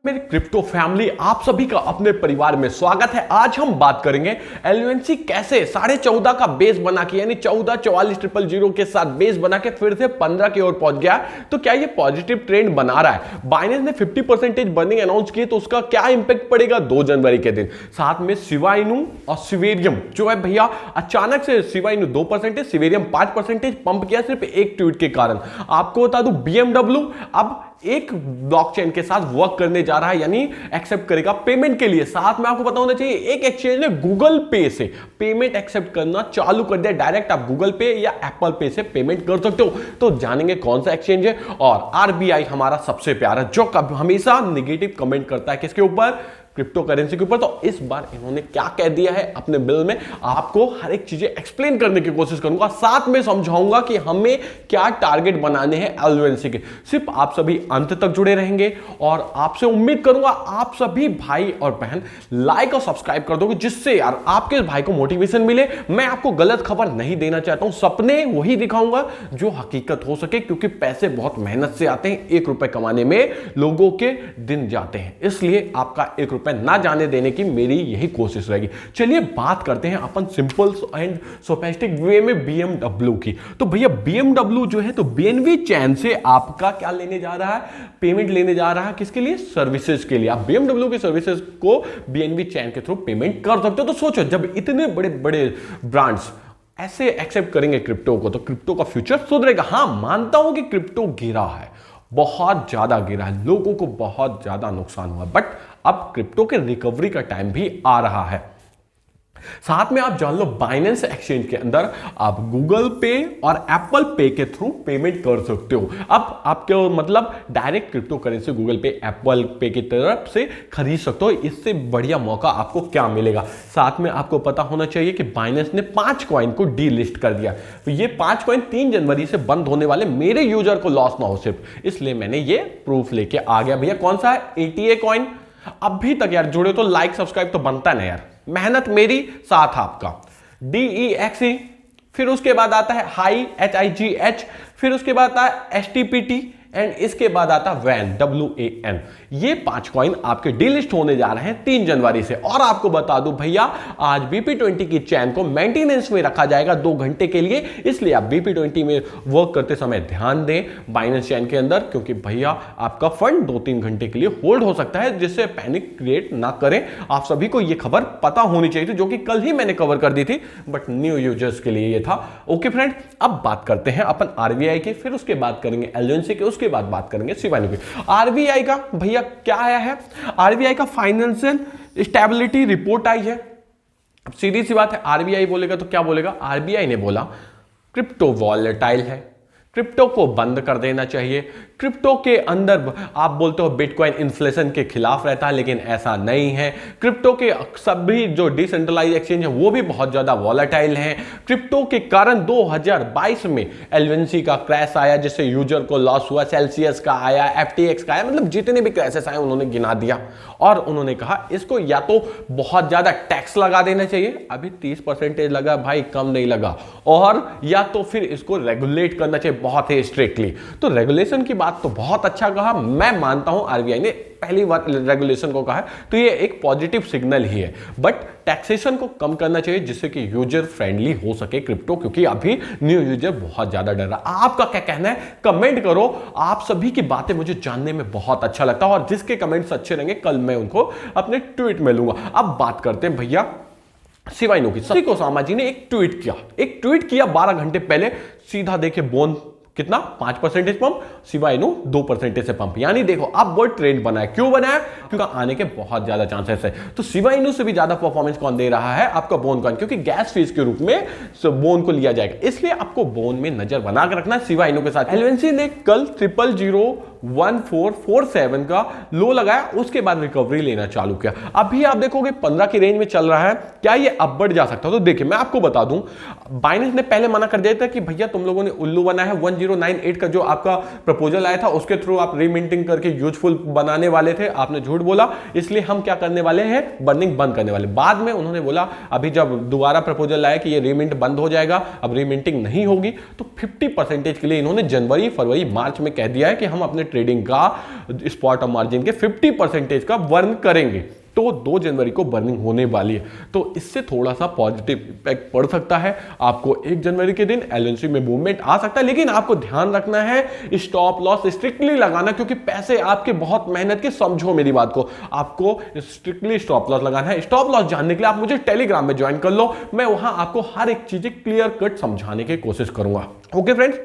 मेरी crypto family, आप सभी का अपने परिवार में स्वागत है। आज हम बात करेंगे एलवेंसी कैसे 14.5 का बेस बना के यानी 14,44,000 के साथ बेस बना के फिर से 15 की ओर पहुंच गया। तो क्या ये पॉजिटिव ट्रेंड बना रहा है? बाइनेंस ने 50% बर्निंग अनाउंस की, तो उसका क्या इंपैक्ट पड़ेगा 2 जनवरी के दिन। साथ में शिबा इनू और सिवेरियम जो है भैया, अचानक से शिबा इनू 2%, सिवेरियम 5% पंप किया सिर्फ एक ट्वीट के कारण। आपको बता दूं BMW अब एक ब्लॉकचेन के साथ वर्क करने जा रहा है, यानी एक्सेप्ट करेगा पेमेंट के लिए। साथ में आपको पता होना चाहिए एक एक्सचेंज ने गूगल पे से पेमेंट एक्सेप्ट करना चालू कर दिया। डायरेक्ट आप गूगल पे या एप्पल पे से पेमेंट कर सकते हो। तो जानेंगे कौन सा एक्सचेंज है। और RBI हमारा सबसे प्यारा जो हमेशा नेगेटिव कमेंट करता है किसके ऊपर? क्रिप्टो करेंसी के ऊपर। तो इस बार इन्होंने क्या कह दिया है अपने बिल में, आपको हर एक चीजें एक्सप्लेन करने की कोशिश करूंगा, साथ में समझाऊंगा कि हमें क्या टारगेट बनाने हैं एलवेंसी के। सिर्फ आप सभी अंत तक जुड़े रहेंगे और आपसे उम्मीद करूंगा आप सभी भाई और बहन लाइक और सब्सक्राइब कर दोगे, जिससे यार आपके भाई को मोटिवेशन मिले। मैं आपको गलत खबर नहीं देना चाहता हूं, सपने वही दिखाऊंगा जो हकीकत हो सके, क्योंकि पैसे बहुत मेहनत से आते हैं। 1 रुपए कमाने में लोगों के दिन जाते हैं, इसलिए आपका 1 रुपए ना जाने देने की मेरी यही कोशिश रहेगी। चलिए बात करते हैं अपन सिंपल एंड सोफिस्टिक वे में BMW की। तो भैया BMW जो है तो BNB चैन से आपका क्या लेने जा रहा है? पेमेंट लेने जा रहा है। किसके लिए? सर्विसेज के लिए। आप BMW की सर्विसेज को BNB चैन के थ्रू पेमेंट कर सकते हो। तो सोचो, जब इतने बड़े बड़े ब्रांड्स ऐसे एक्सेप्ट करेंगे क्रिप्टो को, तो क्रिप्टो का फ्यूचर सुधरेगा। हां, मानता हूं कि क्रिप्टो गिरा है, बहुत ज्यादा गिरा है, लोगों को बहुत ज्यादा नुकसान हुआ, बट अब क्रिप्टो के रिकवरी का टाइम भी आ रहा है। साथ में आप जान लो, बाइनेंस एक्सचेंज के अंदर आप गूगल पे और एप्पल पे के थ्रू पेमेंट कर सकते हो। अब आपके मतलब डायरेक्ट क्रिप्टो करेंसी गूगल पे एप्पल पे की तरफ से खरीद सकते हो। इससे बढ़िया मौका आपको क्या मिलेगा? साथ में आपको पता होना चाहिए कि बाइनेंस ने 5 कॉइन को डीलिस्ट कर दिया। तो ये 5 कॉइन 3 जनवरी से बंद होने वाले, मेरे यूजर को लॉस ना हो सिर्फ, इसलिए मैंने ये प्रूफ लेके आ गया। भैया कौन सा है? ATA coin. अभी तक यार जुड़े तो लाइक सब्सक्राइब तो बनता नहीं यार, मेहनत मेरी साथ आपका। DEXE, फिर उसके बाद आता है हाई HIGH, फिर उसके बाद आता है STPT एंड इसके बाद आता है WAN WAN। ये 5 कॉइन आपके डीलिस्ट होने जा रहे हैं 3 जनवरी से। और आपको बता दूं भैया, आज BP20 की चैन को मेंटेनेंस में रखा जाएगा 2 घंटे के लिए, इसलिए आप BP20 में वर्क करते समय ध्यान दें बाइनेंस चैन के अंदर, क्योंकि भैया आपका फंड 2-3 घंटे के लिए होल्ड हो सकता है, जिससे पैनिक क्रिएट ना करें। आप सभी को यह खबर पता होनी चाहिए थी, जो कि कल ही मैंने कवर कर दी थी, बट न्यू यूजर्स के लिए यह था। ओके फ्रेंड, अब बात करते हैं अपन RBI की, फिर उसके बाद करेंगे एलवेंसी के, उसके बाद बात करेंगे शिबा इनू की। RBI का भैया क्या आया है? RBI का फाइनेंशियल स्टेबिलिटी रिपोर्ट आई है। अब सीधी सी बात है, RBI बोलेगा तो क्या बोलेगा? RBI ने बोला क्रिप्टो वॉलेटाइल है, क्रिप्टो को बंद कर देना चाहिए। क्रिप्टो के अंदर आप बोलते हो बिटकॉइन इन्फ्लेशन के खिलाफ रहता है, लेकिन ऐसा नहीं है। क्रिप्टो के सभी जो डिसेंट्रलाइज एक्सचेंज है वो भी बहुत ज्यादा वॉलेटाइल हैं। क्रिप्टो के कारण 2022 में एलवेंसी का क्रैश आया, जिससे यूजर को लॉस हुआ। सेल्सियस का आया, FTX का आया, मतलब जितने भी क्रैशेस आए उन्होंने गिना दिया। और उन्होंने कहा इसको या तो बहुत ज्यादा टैक्स लगा देना चाहिए, अभी 30% लगा भाई, कम नहीं लगा, और या तो फिर इसको रेगुलेट करना चाहिए बहुत ही स्ट्रिक्टली। तो रेगुलेशन की बात तो बहुत अच्छा कहा, मैं मानता हूं RBI ने पहली बार रेगुलेशन को कहा है, तो ये एक पॉजिटिव सिग्नल ही है। बट टैक्सेशन को कम करना चाहिए, जिससे कि यूजर फ्रेंडली हो सके क्रिप्टो, क्योंकि अभी न्यू यूजर बहुत ज्यादा डर रहा है। आपका क्या कहना है? कमेंट करो। आप सभी की बातें मुझे जानने में बहुत अच्छा लगता है, और जिसके कमेंट्स अच्छे रहेंगे कल मैं उनको अपने ट्वीट में लूंगा। अब बात करते हैं भैया शिबा इनू की। सतीश ओसामा जी ने एक ट्वीट किया 12 घंटे पहले, सीधा देखे बोन कितना 5% पंप, शिबा इनू 2% से पंप। यानी देखो अब वो ट्रेंड बना है। क्यों बना है? क्योंकि आने के बहुत ज्यादा चांसेस है। तो शिबा इनू से भी ज्यादा परफॉर्मेंस कौन दे रहा है? आपका बोन कॉइन, क्योंकि गैस फीस के रूप में बोन को लिया जाएगा, इसलिए आपको बोन में नजर बना के रखना है शिबा इनू के साथ। एलवेंसी ने कल 0001447 का लो लगाया, उसके बाद रिकवरी लेना चालू किया। अभी आप देखोगे 15 की रेंज में चल रहा है, क्या ये अब बढ़ जा सकता है? तो देखिए मैं आपको बता दूं, बाइनेंस ने पहले मना कर दिया था कि भैया तुम लोगों ने उल्लू बना है। 1098 का जो आपका प्रपोजल आया था उसके थ्रू आप रीमिंटिंग करके यूजफुल बनाने वाले थे, आपने झूठ बोला, इसलिए हम क्या करने वाले हैं? बर्निंग बंद करने वाले। बाद में उन्होंने बोला अभी जब दोबारा प्रपोजल आया कि ये रीमिंट बंद हो जाएगा, अब रीमिंटिंग नहीं होगी, तो 50% के लिए इन्होंने जनवरी, फरवरी, मार्च में कह दिया है कि हम अपने ट्रेडिंग का स्पॉट मार्जिन के 50% का बर्न करेंगे। तो 2 जनवरी को बर्निंग होने वाली है, तो इससे थोड़ा सा पॉजिटिव इम्पैक्ट पड़ सकता है। आपको 1 जनवरी के दिन एलएनसी में मूवमेंट आ सकता है, लेकिन आपको ध्यान रखना है स्टॉप लॉस स्ट्रिक्टली लगाना, क्योंकि पैसे आपके बहुत मेहनत के, समझो मेरी बात को, आपको स्ट्रिक्टली स्टॉप लॉस लगाना है। स्टॉप लॉस जानने के लिए आप मुझे टेलीग्राम में ज्वाइन कर लो, मैं वहां आपको हर एक चीज क्लियर कट समझाने की कोशिश करूंगा। Okay friends.